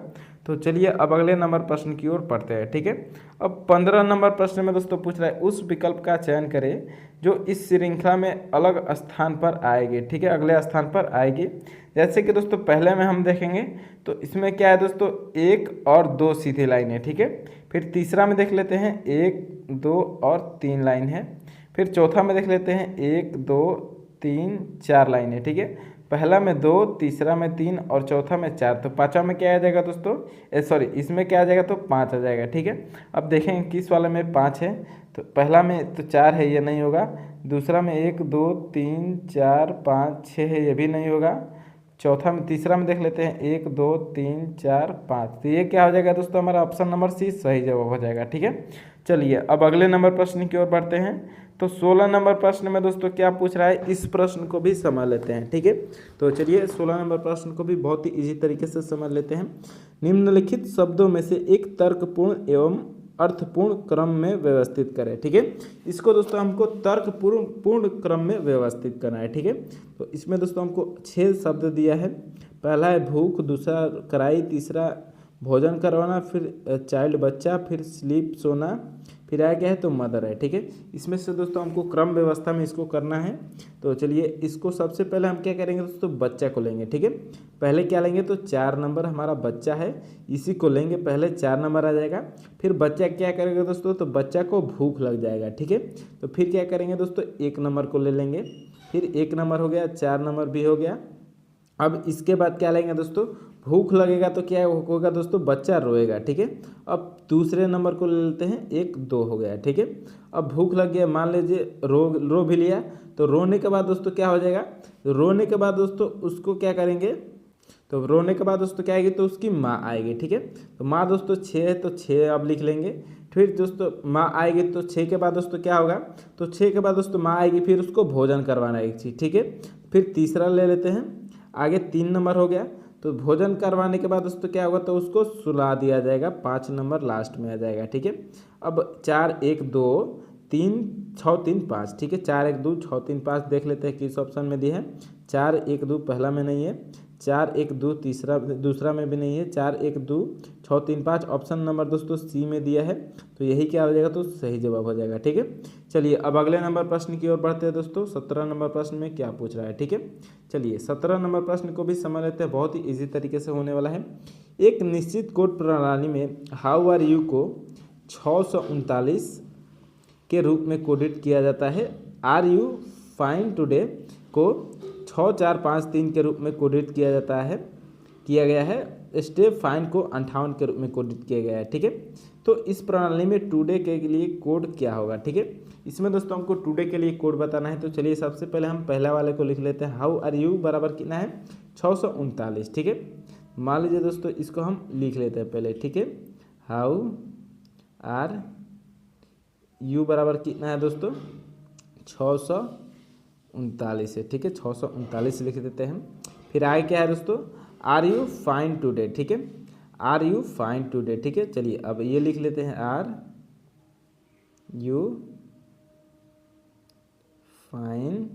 तो चलिए अब अगले नंबर प्रश्न की ओर पढ़ते हैं। ठीक है, अब 15 नंबर प्रश्न में दोस्तों पूछ रहा है उस विकल्प का चयन करें जो इस श्रृंखला में अलग स्थान पर आएगी। ठीक है, अगले स्थान पर आएगी। जैसे कि दोस्तों पहले में हम देखेंगे तो इसमें क्या है दोस्तों, 1 और 2 सीधी लाइन है। ठीक है, फिर तीसरा में देख लेते हैं 1 2 और 3 लाइन है। फिर चौथा में देख लेते हैं 1 2 3 4 लाइन है। ठीक है, पहला में 2, तीसरा में 3 और चौथा में 4। तो पाँचवा में क्या आ जाएगा दोस्तों, सॉरी इसमें क्या आ जाएगा, तो 5 आ जाएगा। ठीक है, अब देखेंगे किस वाले में 5 है। तो पहला में तो 4 है, ये नहीं होगा। दूसरा में 1 2 3 4 5 6 है, ये भी नहीं होगा। चौथा में, तीसरा में देख लेते हैं 1 2 3 4 5। तो ये क्या हो जाएगा दोस्तों, हमारा ऑप्शन नंबर सी सही जवाब हो जाएगा। ठीक है, चलिए अब अगले नंबर प्रश्न की ओर बढ़ते हैं। तो 16 नंबर प्रश्न में दोस्तों क्या पूछ रहा है, इस प्रश्न को भी समझ लेते हैं। ठीक है, तो चलिए 16 नंबर प्रश्न को भी बहुत ही इजी तरीके से समझ लेते हैं। निम्नलिखित शब्दों में से एक तर्कपूर्ण एवं अर्थपूर्ण क्रम में व्यवस्थित करें। ठीक है, इसको दोस्तों हमको तर्कपूर्ण क्रम में व्यवस्थित करना है। ठीक है, तो इसमें दोस्तों हमको 6 शब्द दिया है। पहला है भूख, दूसरा कराई, तीसरा भोजन करवाना, फिर चाइल्ड बच्चा, फिर स्लीप सोना, फिर आया क्या है तो मदर है। ठीक है, इसमें से दोस्तों हमको क्रम व्यवस्था में इसको करना है। तो चलिए इसको सबसे पहले हम क्या करेंगे दोस्तों, बच्चा को लेंगे। ठीक है, पहले क्या लेंगे तो 4 नंबर हमारा बच्चा है, इसी को लेंगे, पहले 4 नंबर आ जाएगा। फिर बच्चा क्या करेगा दोस्तों, तो बच्चा को भूख लग जाएगा। ठीक है, तो फिर क्या करेंगे दोस्तों, 1 नंबर को ले लेंगे। फिर 1 नंबर हो गया, 4 नंबर भी हो गया। अब इसके बाद क्या लेंगे दोस्तों, भूख लगेगा तो क्या होगा दोस्तों, बच्चा रोएगा। ठीक है, अब दूसरे नंबर को ले लेते हैं, 1 2 हो गया। ठीक है, अब भूख लग गया, मान लीजिए रो भी लिया। तो रोने के बाद दोस्तों क्या हो जाएगा, रोने के बाद दोस्तों उसको क्या करेंगे, तो रोने के बाद दोस्तों क्या आएगी, तो उसकी माँ आएगी। ठीक है, तो माँ दोस्तों 6 है, तो 6 अब लिख लेंगे। फिर दोस्तों माँ आएगी, तो 6 के बाद दोस्तों क्या होगा, तो 6 के बाद दोस्तों माँ आएगी, फिर उसको भोजन करवाना एक चीज़। ठीक है, फिर तीसरा ले लेते हैं, आगे 3 नंबर हो गया। तो भोजन करवाने के बाद दोस्तों क्या होगा, तो उसको सुला दिया जाएगा, 5 नंबर लास्ट में आ जाएगा। ठीक है, अब 4 1 2 3 6 3 5। ठीक है, 4 1 2 6 3 5 देख लेते हैं किस ऑप्शन में दिया है। 4 1 2 पहला में नहीं है, 4 1 2 दूसरा में भी नहीं है, 4 1 2 6 3 5 ऑप्शन नंबर दोस्तों सी में दिया है। तो यही क्या हो जाएगा, तो सही जवाब हो जाएगा। ठीक है, चलिए अब अगले नंबर प्रश्न की ओर बढ़ते हैं दोस्तों। 17 नंबर प्रश्न में क्या पूछ रहा है। ठीक है, चलिए 17 नंबर प्रश्न को भी समझ लेते हैं, बहुत ही इजी तरीके से होने वाला है। एक निश्चित कोड प्रणाली में हाउ आर यू को 639 के रूप में कोडित किया जाता है। आर यू फाइन टुडे को 6453 के रूप में कोडित किया गया है। स्टेप फाइन को 58 के रूप में कोडित किया गया है। ठीक है, तो इस प्रणाली में टुडे के लिए कोड क्या होगा। ठीक है, इसमें दोस्तों हमको टुडे के लिए कोड बताना है। तो चलिए सबसे पहले हम पहला वाले को लिख लेते हैं, हाउ आर यू बराबर कितना है 639। ठीक है, मान लीजिए दोस्तों इसको हम लिख लेते हैं पहले। ठीक है, हाउ आर यू बराबर कितना है दोस्तों 639 है। ठीक है, 639 लिख देते हैं। फिर आगे क्या है दोस्तों, आर यू फाइन टुडे। ठीक है, आर यू फाइन टुडे। ठीक है, चलिए अब ये लिख लेते हैं, आर यू फाइन।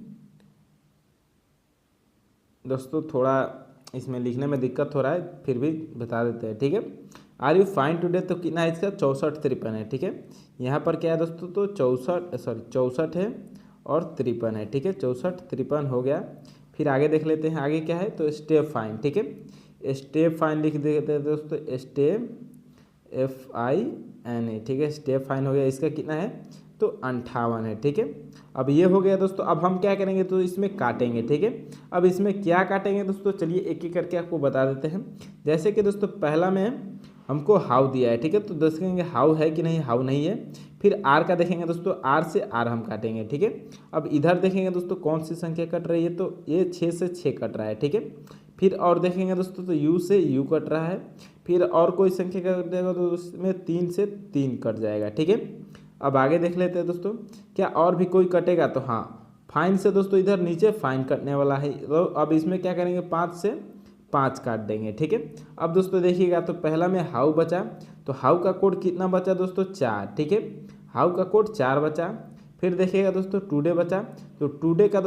दोस्तों थोड़ा इसमें लिखने में दिक्कत हो रहा है, फिर भी बता देते हैं। ठीक है, आर यू फाइन टुडे तो कितना है इसका 64 53 है। ठीक है, यहाँ पर क्या है दोस्तों, तो 64 है और 53 है। ठीक है, 64 53 हो गया। फिर आगे देख लेते हैं, आगे क्या है तो स्टेप फाइन। ठीक है, स्टेप फाइन लिख देते हैं दोस्तों, स्टेप FIN। ठीक है, स्टेप फाइन हो गया, इसका कितना है तो 58 है। ठीक है, अब ये हो गया दोस्तों। अब हम क्या करेंगे तो इसमें काटेंगे। ठीक है, अब इसमें क्या काटेंगे दोस्तों, चलिए एक एक करके आपको बता देते हैं। जैसे कि दोस्तों पहला में हमको हाउ दिया है। ठीक है, तो देखेंगे हाउ है कि नहीं, हाउ नहीं है। फिर आर का देखेंगे दोस्तों, आर से आर हम काटेंगे। ठीक है, अब इधर देखेंगे दोस्तों कौन सी संख्या कट रही है, तो ये 6 से 6 कट रहा है। ठीक है, फिर और देखेंगे दोस्तों तो यू से यू कट रहा है। फिर और कोई संख्या कट जाएगा तो उसमें 3 से 3 कट जाएगा। ठीक है, अब आगे देख लेते हैं दोस्तों, क्या और भी कोई कटेगा, तो हाँ फाइन से दोस्तों इधर नीचे फाइन कटने वाला है। तो अब इसमें क्या करेंगे 5 से 5 काट देंगे। ठीक है, अब दोस्तों देखिएगा तो पहला में हाउ बचा, तो हाउ का कोड कितना बचा दोस्तों 4। ठीक है, हाउ का कोड 4 बचा। फिर देखिएगा दोस्तों टुडे बचा, तो टुडे का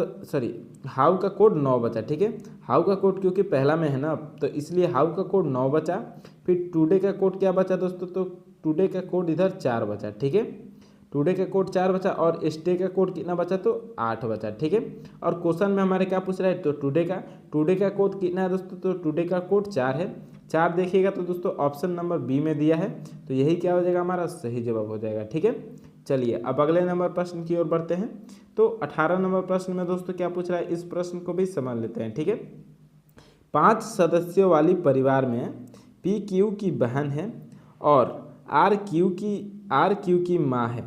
हाउ का कोड 9 बचा, ठीक है। हाउ का कोड क्योंकि पहला में है ना, तो इसलिए हाउ का कोड 9 बचा। फिर टुडे का कोड क्या बचा दोस्तों, तो टुडे का कोड इधर 4 बचा, ठीक है। टुडे का कोड 4 बचा और स्टे का कोड कितना बचा, तो 8 बचा, ठीक है। और क्वेश्चन में हमारे क्या पूछ रहा है, तो टुडे का कोड कितना है दोस्तों, तो टुडे का कोड 4 है। 4 देखिएगा तो दोस्तों ऑप्शन नंबर बी में दिया है, तो यही क्या हो जाएगा, हमारा सही जवाब हो जाएगा, ठीक है। चलिए अब अगले नंबर प्रश्न की ओर बढ़ते हैं। तो 18 नंबर प्रश्न में दोस्तों क्या पूछ रहा है, इस प्रश्न को भी समझ लेते हैं, ठीक है। 5 सदस्यों वाली परिवार में पी क्यू की बहन है और आर क्यू की माँ है।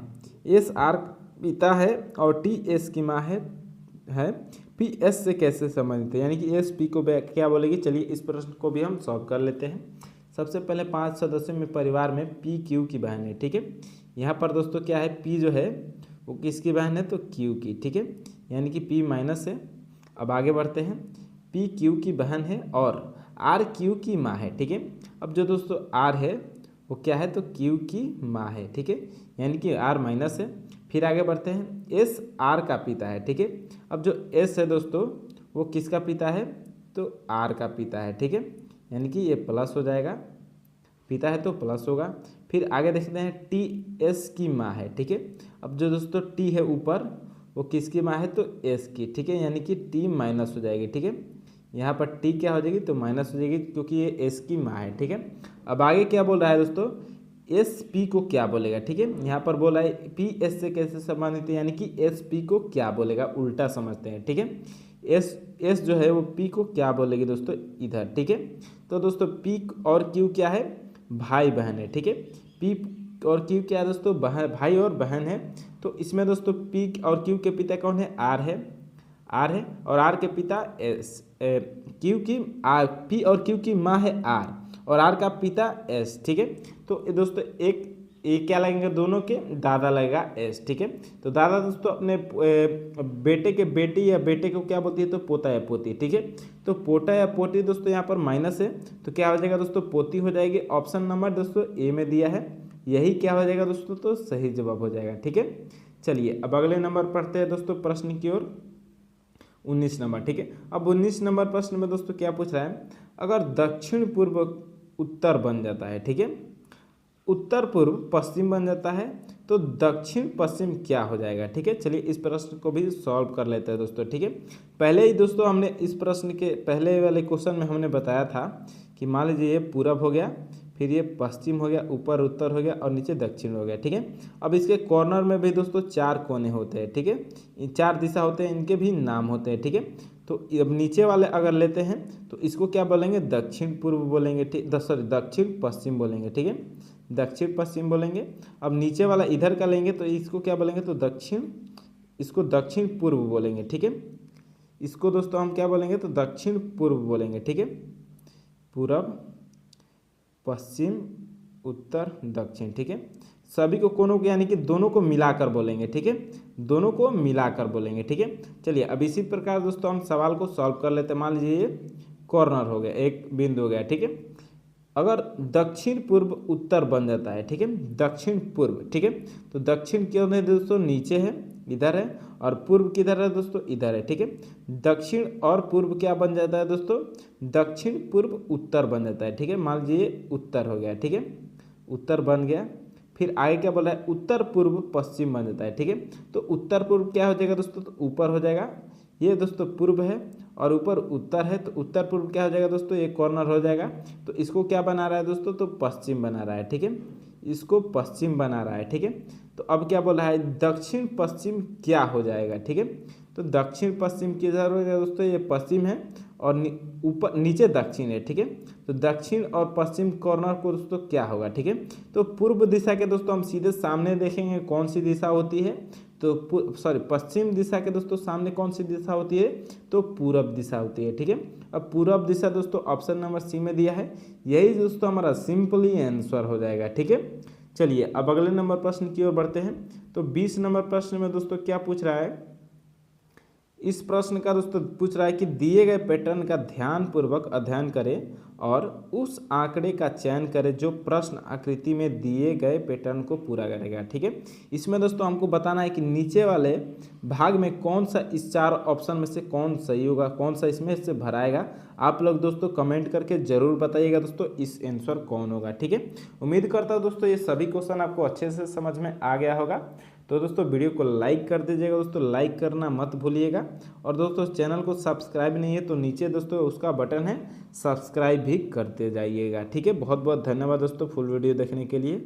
एस आर पिता है और टी एस की माँ है पी एस से कैसे संबंधित है, यानी कि एस पी को क्या बोलेगी। चलिए इस प्रश्न को भी हम सॉल्व कर लेते हैं। सबसे पहले 5 सदस्यों में परिवार में पी क्यू की बहन है, ठीक है। यहाँ पर दोस्तों क्या है, पी जो है वो किसकी बहन है, तो क्यू की, ठीक है, यानी कि पी माइनस है। अब आगे बढ़ते हैं, पी क्यू की बहन है और आर क्यू की माँ है, ठीक है। अब जो दोस्तों आर है वो क्या है, तो क्यू की माँ है, ठीक है, यानी कि आर माइनस है। फिर आगे बढ़ते हैं, एस आर का पिता है, ठीक है। अब जो एस है दोस्तों वो किसका पिता है, तो आर का पिता है, ठीक है, यानी कि ये प्लस हो जाएगा, पिता है तो प्लस होगा। फिर आगे देखते हैं, टी एस की माँ है, ठीक है। अब जो दोस्तों टी है ऊपर वो किसकी माँ है, तो एस की, ठीक है, यानी कि टी माइनस हो जाएगी, ठीक है। यहाँ पर टी क्या हो जाएगी, तो माइनस हो जाएगी क्योंकि ये एस की माँ है, ठीक है। अब आगे क्या बोल रहा है दोस्तों, एस पी को क्या बोलेगा, ठीक है। यहाँ पर बोला है पी एस से कैसे संबंधित है, यानी कि एस पी को क्या बोलेगा, उल्टा समझते हैं, ठीक है। एस जो है वो पी को क्या बोलेगी दोस्तों, इधर, ठीक है। तो दोस्तों पी और क्यू क्या है, भाई बहन है, ठीक है। पी और क्यू क्या है दोस्तों, भाई और बहन है। तो इसमें दोस्तों पी और क्यू के पिता कौन है, आर है और आर के पिता एस, क्यू की आर, पी और क्यू की माँ है आर और आर का पिता एस, ठीक है। तो दोस्तों एक क्या लगेंगे, दोनों के दादा लगेगा एस, ठीक है। तो दादा दोस्तों अपने बेटे के बेटी या बेटे को क्या बोलती है, तो पोता या पोती, ठीक है। तो पोता या पोती दोस्तों यहाँ पर माइनस है, तो क्या हो जाएगा दोस्तों, पोती हो जाएगी। ऑप्शन नंबर दोस्तों ए में दिया है, यही क्या हो जाएगा दोस्तों, तो सही जवाब हो जाएगा, ठीक है। चलिए अब अगले नंबर पढ़ते हैं दोस्तों प्रश्न की ओर, 19 नंबर, ठीक है। अब 19 नंबर प्रश्न में दोस्तों क्या पूछ रहा है, अगर दक्षिण पूर्व उत्तर बन जाता है, ठीक है, उत्तर पूर्व पश्चिम बन जाता है तो दक्षिण पश्चिम क्या हो जाएगा, ठीक है। चलिए इस प्रश्न को भी सॉल्व कर लेते हैं दोस्तों, ठीक है। पहले ही दोस्तों हमने इस प्रश्न के पहले वाले क्वेश्चन में हमने बताया था कि मान लीजिए ये पूरब हो गया, फिर ये पश्चिम हो गया, ऊपर उत्तर हो गया और नीचे दक्षिण हो गया, ठीक है। अब इसके कॉर्नर में भी दोस्तों 4 कोने होते हैं, ठीक है, 4 दिशा होते हैं, इनके भी नाम होते हैं, ठीक है। तो अब नीचे वाले अगर लेते हैं तो इसको क्या बोलेंगे, दक्षिण पूर्व बोलेंगे, ठीक, दक्षिण पश्चिम बोलेंगे, ठीक है, दक्षिण पश्चिम बोलेंगे। अब नीचे वाला इधर का लेंगे तो इसको क्या बोलेंगे, तो इसको दक्षिण पूर्व बोलेंगे, ठीक है। इसको दोस्तों हम क्या बोलेंगे, तो दक्षिण पूर्व बोलेंगे, ठीक है, पूरब पश्चिम उत्तर दक्षिण, ठीक है। सभी को कोनों को यानी कि दोनों को मिलाकर बोलेंगे, ठीक है, दोनों को मिलाकर बोलेंगे, ठीक है। चलिए अब इसी प्रकार दोस्तों हम सवाल को सॉल्व कर लेते हैं। मान लीजिए ये कॉर्नर हो गया, एक बिंदु हो गया, ठीक है। अगर दक्षिण पूर्व उत्तर बन जाता है, ठीक है, दक्षिण पूर्व, ठीक है, तो दक्षिण क्यों है दोस्तों, नीचे है, इधर है, और पूर्व किधर है दोस्तों, इधर है, ठीक है। दक्षिण और पूर्व क्या बन जाता है दोस्तों, दक्षिण पूर्व उत्तर बन जाता है, ठीक है। मान लीजिए उत्तर हो गया, ठीक है, उत्तर बन गया। फिर आगे क्या बोला है, उत्तर पूर्व पश्चिम बन जाता है, ठीक है। तो उत्तर पूर्व क्या हो जाएगा दोस्तों, तो ऊपर हो जाएगा, ये दोस्तों पूर्व है और ऊपर उत्तर है, तो उत्तर पूर्व क्या हो जाएगा दोस्तों, ये कॉर्नर हो जाएगा। तो इसको क्या बना रहा है दोस्तों, तो पश्चिम बना रहा है, ठीक है, इसको पश्चिम बना रहा है, ठीक है। तो अब क्या बोला है, दक्षिण पश्चिम क्या हो जाएगा, ठीक है। तो दक्षिण पश्चिम किधर हो जाएगा दोस्तों, ये पश्चिम है और ऊपर नीचे दक्षिण है, ठीक है। तो दक्षिण और पश्चिम कॉर्नर को दोस्तों क्या होगा, ठीक है। तो पूर्व दिशा के दोस्तों हम सीधे सामने देखेंगे कौन सी दिशा होती है, तो पश्चिम दिशा के दोस्तों सामने कौन सी दिशा होती है, तो पूरब दिशा होती है, ठीक है। अब पूरब दिशा दोस्तों ऑप्शन नंबर सी में दिया है, यही दोस्तों हमारा सिंपली आंसर हो जाएगा, ठीक है। चलिए अब अगले नंबर प्रश्न की ओर बढ़ते हैं। तो 20 नंबर प्रश्न में दोस्तों क्या पूछ रहा है, इस प्रश्न का दोस्तों पूछ रहा है कि दिए गए पैटर्न का ध्यानपूर्वक अध्ययन करें और उस आंकड़े का चयन करें जो प्रश्न आकृति में दिए गए पैटर्न को पूरा करेगा। ठीक है, इसमें दोस्तों हमको बताना है कि नीचे वाले भाग में कौन सा इस 4 ऑप्शन में से कौन सही होगा, कौन सा इसमें से भराएगा। आप लोग दोस्तों कमेंट करके जरूर बताइएगा दोस्तों इस आंसर कौन होगा। ठीक है, उम्मीद करता हूँ दोस्तों ये सभी क्वेश्चन आपको अच्छे से समझ में आ गया होगा। तो दोस्तों वीडियो को लाइक कर दीजिएगा दोस्तों, लाइक करना मत भूलिएगा। और दोस्तों चैनल को सब्सक्राइब नहीं है तो नीचे दोस्तों उसका बटन है, सब्सक्राइब भी करते जाइएगा। ठीक है, बहुत बहुत धन्यवाद दोस्तों फुल वीडियो देखने के लिए।